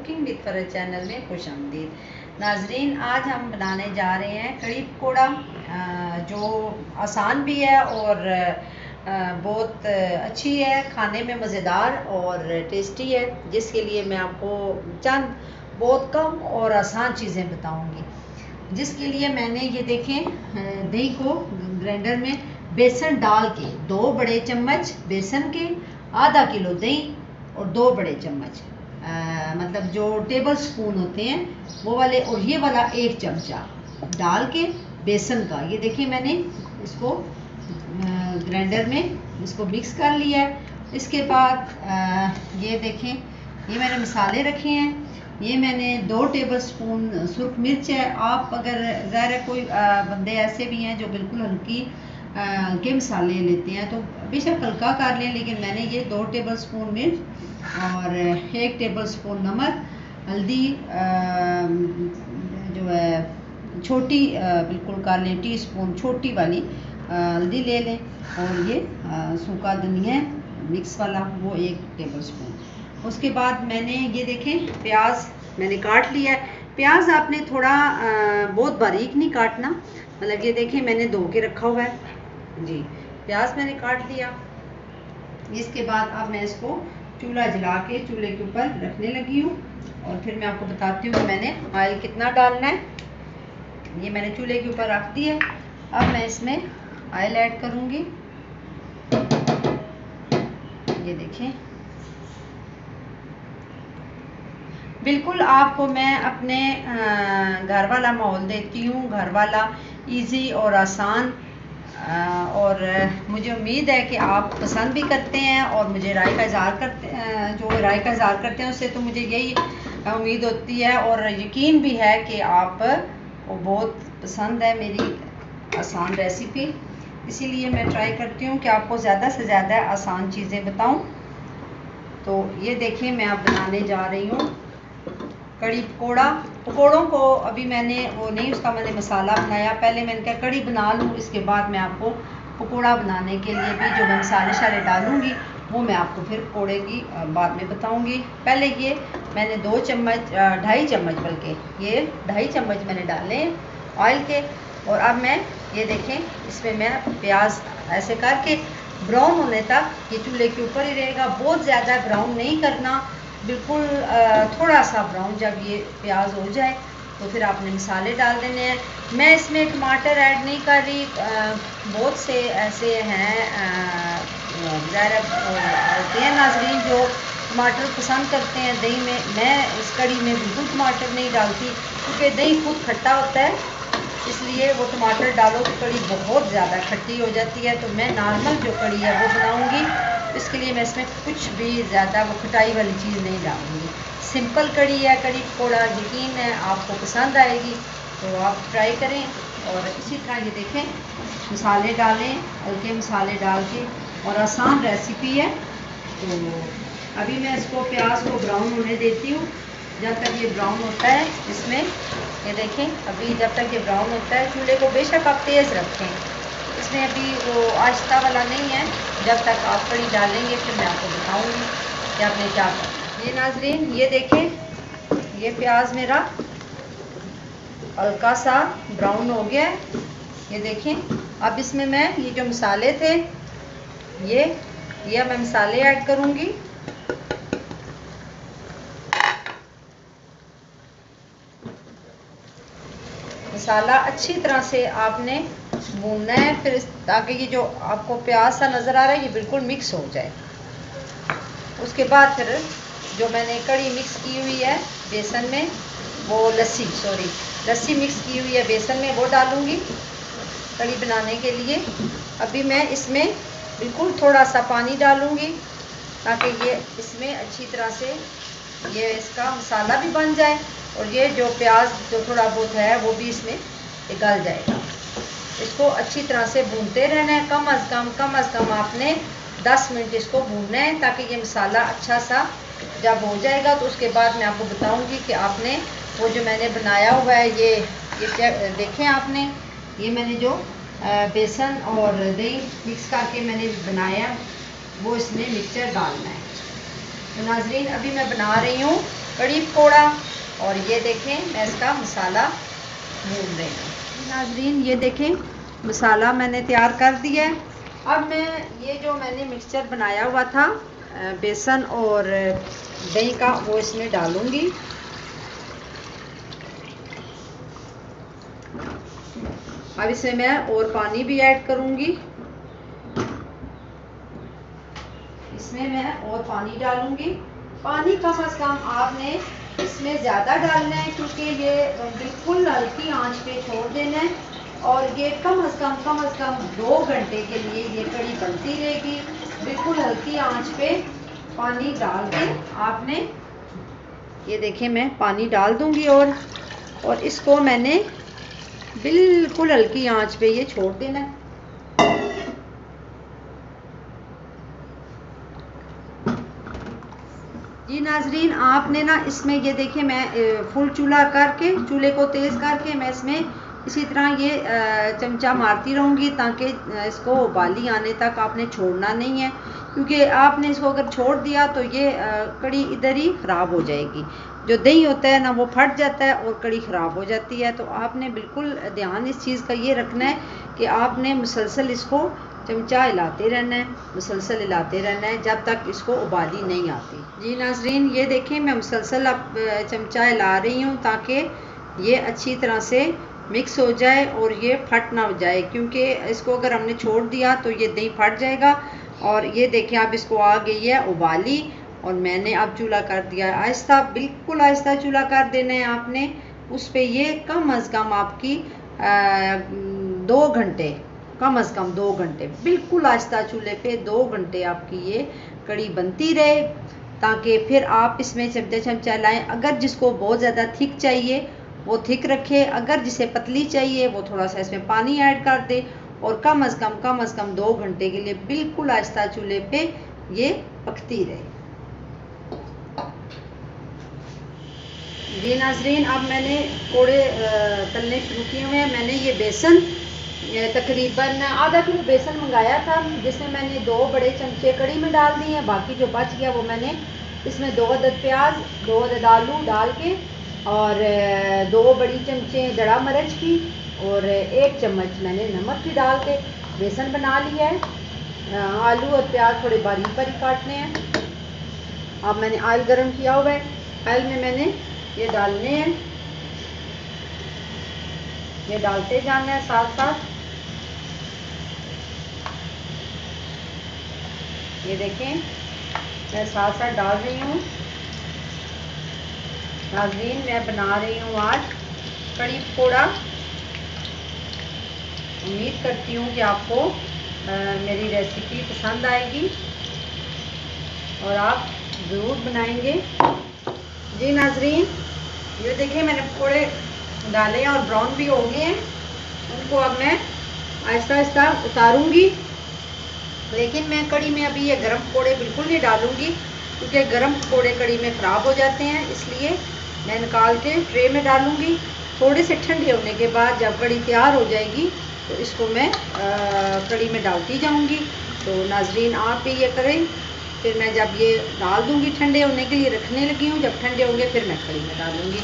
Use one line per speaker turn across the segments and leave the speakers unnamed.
Cooking with फरज channel में खुशामदीद। नाजरीन, आज हम बनाने जा रहे हैं कड़ी पकौड़ा, जो आसान भी है और बहुत अच्छी है, खाने में मज़ेदार और टेस्टी है, जिसके लिए मैं आपको चंद बहुत कम और आसान चीज़ें बताऊंगी। जिसके लिए मैंने ये देखें, दही को ग्राइंडर में बेसन डाल के 2 बड़े चम्मच बेसन के, आधा किलो दही और 2 बड़े चम्मच मतलब जो टेबल स्पून होते हैं वो वाले, और ये वाला 1 चमचा डाल के बेसन का, ये देखिए मैंने इसको ग्राइंडर में इसको मिक्स कर लिया है। इसके बाद ये देखें, ये मैंने मसाले रखे हैं। ये मैंने 2 टेबल स्पून सुर्ख मिर्च है। आप अगर ज़ाहिर है कोई बंदे ऐसे भी हैं जो बिल्कुल हल्की के मसाले लेते हैं तो बेशक हल्का कर लें, लेकिन मैंने ये 2 टेबल स्पून मिर्च और 1 टेबल स्पून नमक, हल्दी जो है छोटी बिल्कुल कर लें, टीस्पून छोटी वाली हल्दी ले लें, और ये सूखा धनिया मिक्स वाला वो 1 टेबल स्पून। उसके बाद मैंने ये देखें प्याज मैंने काट लिया है। प्याज आपने थोड़ा बहुत बारीक नहीं काटना, मतलब ये देखें मैंने धो के रखा हुआ है जी। प्याज मैंने काट लिया। इसके बाद अब मैं इसको चूल्हा जला के चूल्हे के ऊपर रखने लगी हूँ, और फिर मैं आपको बताती हूँ कि मैंने ऑयल कितना डालना है। ये मैंने चूल्हे के ऊपर रख दिया। अब मैं इसमें ऑयल ऐड करूँगी। ये देखें, बिल्कुल आपको मैं अपने घर वाला माहौल देती हूँ, घर वाला इजी और आसान, और मुझे उम्मीद है कि आप पसंद भी करते हैं और मुझे राय का इज़हार करते जो राय का इज़हार करते हैं उससे तो मुझे यही उम्मीद होती है और यकीन भी है कि आप वो बहुत पसंद है मेरी आसान रेसिपी। इसीलिए मैं ट्राई करती हूँ कि आपको ज़्यादा से ज़्यादा आसान चीज़ें बताऊँ। तो ये देखिए, मैं अब बनाने जा रही हूँ कड़ी पकौड़ा। पकौड़ों को अभी मैंने वो नहीं, उसका मैंने मसाला बनाया, पहले मैंने कहा कड़ी बना लूँ, इसके बाद मैं आपको पकौड़ा बनाने के लिए भी जो मैं मसाले शाले डालूँगी वो मैं आपको फिर पकौड़े की बाद में बताऊँगी। पहले ये मैंने 2 चम्मच 2.5 चम्मच, बल्कि ये 2.5 चम्मच मैंने डाले ऑयल के। और अब मैं ये देखें, इसमें मैं प्याज ऐसे करके ब्राउन होने तक ये चूल्हे के ऊपर ही रहेगा। बहुत ज़्यादा ब्राउन नहीं करना, बिल्कुल थोड़ा सा ब्राउन जब ये प्याज हो जाए तो फिर आपने मसाले डाल देने हैं। मैं इसमें टमाटर ऐड नहीं कर रही। बहुत से ऐसे हैं ज़ाहिर होते हैं नाजरीन जो टमाटर पसंद करते हैं दही में। मैं इस कड़ी में बिल्कुल टमाटर नहीं डालती, क्योंकि दही खुद खट्टा होता है, इसलिए वो टमाटर डालो तो कड़ी बहुत ज़्यादा खट्टी हो जाती है। तो मैं नॉर्मल जो कड़ी है वो बनाऊँगी, इसके लिए मैं इसमें कुछ भी ज़्यादा वो खटाई वाली चीज़ नहीं डालूँगी। सिंपल कड़ी है, कड़ी पकौड़ा, यकीन है आपको पसंद आएगी, तो आप ट्राई करें। और इसी तरह ये देखें, मसाले डालें, हल्के मसाले डाल के, और आसान रेसिपी है। तो अभी मैं इसको प्याज को ब्राउन होने देती हूँ। जब तक ये ब्राउन होता है इसमें, ये देखें, अभी जब तक ये ब्राउन होता है, चूल्हे को बेशक आप तेज़ रखें, इसमें अभी वो आहिस्ता वाला नहीं है। जब तक आप कड़ी डालेंगे फिर मैं आपको बताऊंगी कि आपने क्या करना। ये नाजरीन, ये देखें, ये प्याज मेरा हल्का सा ब्राउन हो गया है। ये देखें, अब इसमें मैं ये जो मसाले थे ये मैं मसाले ऐड करूंगी। मसाला अच्छी तरह से आपने भूनना है, फिर ताकि ये जो आपको प्याज सा नज़र आ रहा है ये बिल्कुल मिक्स हो जाए। उसके बाद फिर जो मैंने कड़ी मिक्स की हुई है बेसन में, वो लस्सी मिक्स की हुई है बेसन में, वो डालूँगी कड़ी बनाने के लिए। अभी मैं इसमें बिल्कुल थोड़ा सा पानी डालूँगी ताकि ये इसमें अच्छी तरह से ये इसका मसाला भी बन जाए, और ये जो प्याज जो थोड़ा बहुत है वो भी इसमें गल जाएगा। इसको अच्छी तरह से भूनते रहना है। कम अज़ कम आपने 10 मिनट इसको भूनना है, ताकि ये मसाला अच्छा सा जब हो जाएगा तो उसके बाद मैं आपको बताऊंगी कि आपने वो जो मैंने बनाया हुआ है ये देखें आपने, ये मैंने जो बेसन और दही मिक्स करके मैंने बनाया वो इसमें मिक्सचर डालना है। तो नाजरीन, अभी मैं बना रही हूँ कड़ी पकौड़ा। और ये देखें मैं इसका मसाला भून रही हूँ। नाजरीन ये देखें मसाला मैंने तैयार कर दिया है। अब मैं ये जो मैंने मिक्सचर बनाया हुआ था बेसन और दही का, वो इसमें डालूंगी। अब इसमें मैं और पानी भी ऐड करूंगी। इसमें मैं और पानी डालूंगी। पानी कम से कम आपने इसमें ज़्यादा डालना है, क्योंकि ये बिल्कुल हल्की आंच पे छोड़ देना है। और ये कम से कम 2 घंटे के लिए ये कड़ी बनती रहेगी। बिल्कुल हल्की आंच पे पानी डाल के आपने, ये देखें मैं पानी डाल दूंगी और इसको मैंने बिल्कुल हल्की आंच पे ये छोड़ देना है। जी नाजरीन आपने ना इसमें ये देखिए मैं फुल चूल्हा करके, चूल्हे को तेज़ करके मैं इसमें इसी तरह ये चमचा मारती रहूँगी, ताकि इसको उबाली आने तक आपने छोड़ना नहीं है। क्योंकि आपने इसको अगर छोड़ दिया तो ये कड़ी इधर ही ख़राब हो जाएगी। जो दही होता है ना वो फट जाता है और कड़ी ख़राब हो जाती है। तो आपने बिल्कुल ध्यान इस चीज़ का ये रखना है कि आपने मुसलसल इसको चमचा हिलाते रहना है, मुसलसल हिलाते रहना है जब तक इसको उबाली नहीं आती। जी नाजरीन ये देखें मैं मुसलसल अब चमचा हिला रही हूँ, ताकि ये अच्छी तरह से मिक्स हो जाए और ये फट ना हो जाए। क्योंकि इसको अगर हमने छोड़ दिया तो ये दही फट जाएगा। और ये देखें अब इसको आ गई है उबाली, और मैंने अब चूल्हा कर दिया है आहिस्ता, बिल्कुल आहिस्ता चूल्हा कर देना है आपने। उस पर ये कम अज़ कम आपकी 2 घंटे, कम से कम 2 घंटे बिल्कुल आहिस्ता चूल्हे पे 2 घंटे आपकी ये कड़ी बनती रहे, ताकि फिर आप इसमें चमचा चमचा लाएं। अगर जिसको बहुत ज़्यादा थिक चाहिए वो थिक रखे, अगर जिसे पतली चाहिए वो थोड़ा सा इसमें पानी ऐड कर दे। और कम से कम 2 घंटे के लिए बिल्कुल आहिस्ता चूल्हे पे ये पकती रहे। जी नाजरीन अब मैंने पकौड़े तलने शुरू किए हुए हैं। मैंने ये बेसन तकरीबन आधा किलो बेसन मंगाया था, जिसमें मैंने 2 बड़े चमचे कड़ी में डाल दिए हैं। बाकी जो बच गया वो मैंने इसमें 2 अदद प्याज, 2 अदद आलू डाल के और 2 बड़ी चमचे दड़ा मिर्च की और 1 चम्मच मैंने नमक की डाल के बेसन बना लिया है। आलू और प्याज थोड़े बारीक बारीक काटने हैं। अब मैंने ऑयल गरम किया हुआ है, ऑयल में मैंने ये डालने हैं, ये डालते जाना है साथ साथ। ये देखें मैं साथ साथ डाल रही हूँ। नाज़रीन मैं बना रही हूँ आज कड़ी पकौड़ा। उम्मीद करती हूँ कि आपको मेरी रेसिपी पसंद आएगी और आप ज़रूर बनाएंगे। जी नाज़रीन ये देखिए मैंने पकौड़े डाले हैं और ब्राउन भी हो गए हैं। उनको अब मैं आहिस्ता आहिस्ता उतारूंगी, लेकिन मैं कड़ी में अभी ये गरम पकौड़े बिल्कुल नहीं डालूंगी, क्योंकि गरम पकौड़े कड़ी में ख़राब हो जाते हैं। इसलिए मैं निकाल के ट्रे में डालूंगी। थोड़े से ठंडे होने के बाद जब कड़ी तैयार हो जाएगी तो इसको मैं कड़ी में डालती जाऊंगी। तो नाज़रीन आप भी ये करें। फिर मैं जब ये डाल दूंगी, ठंडे होने के लिए रखने लगी हूँ, जब ठंडे होंगे फिर मैं कड़ी में डालूंगी।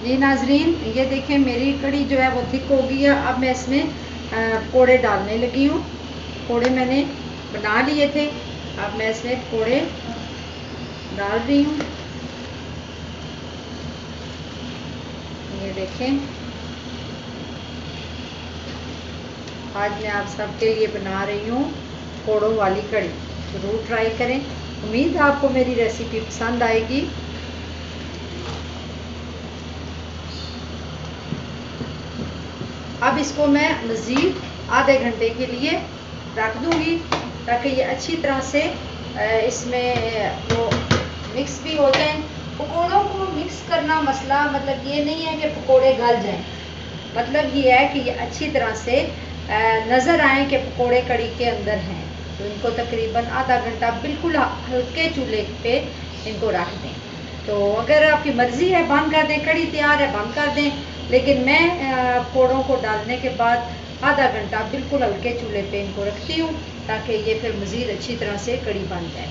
जी नाज़रीन ये देखें मेरी कड़ी जो है वो थिक हो गई है। अब मैं इसमें पकौड़े डालने लगी हूँ। पकौड़े मैंने बना लिए थे, अब मैं इसमें पकौड़े डाल रही हूँ। ये देखें आज मैं आप सबके लिए बना रही हूँ पकौड़ों वाली कड़ी। ज़रूर ट्राई करें। उम्मीद है आपको मेरी रेसिपी पसंद आएगी। अब इसको मैं मज़ीद आधे घंटे के लिए रख दूंगी, ताकि ये अच्छी तरह से इसमें वो मिक्स भी हो जाए। पकौड़ों को मिक्स करना मसला मतलब ये नहीं है कि पकौड़े गल जाएं, मतलब ये है कि ये अच्छी तरह से नज़र आए कि पकौड़े कड़ी के अंदर हैं। तो इनको तकरीबन आधा घंटा बिल्कुल हल्के चूल्हे पे इनको रख दें। तो अगर आपकी मर्ज़ी है बंद कर दें, कड़ी तैयार है बंद कर दें, लेकिन मैं पकौड़ों को डालने के बाद आधा घंटा बिल्कुल हल्के चूल्हे पे इनको रखती हूँ, ताकि ये फिर मज़ीद अच्छी तरह से कड़ी बन जाए।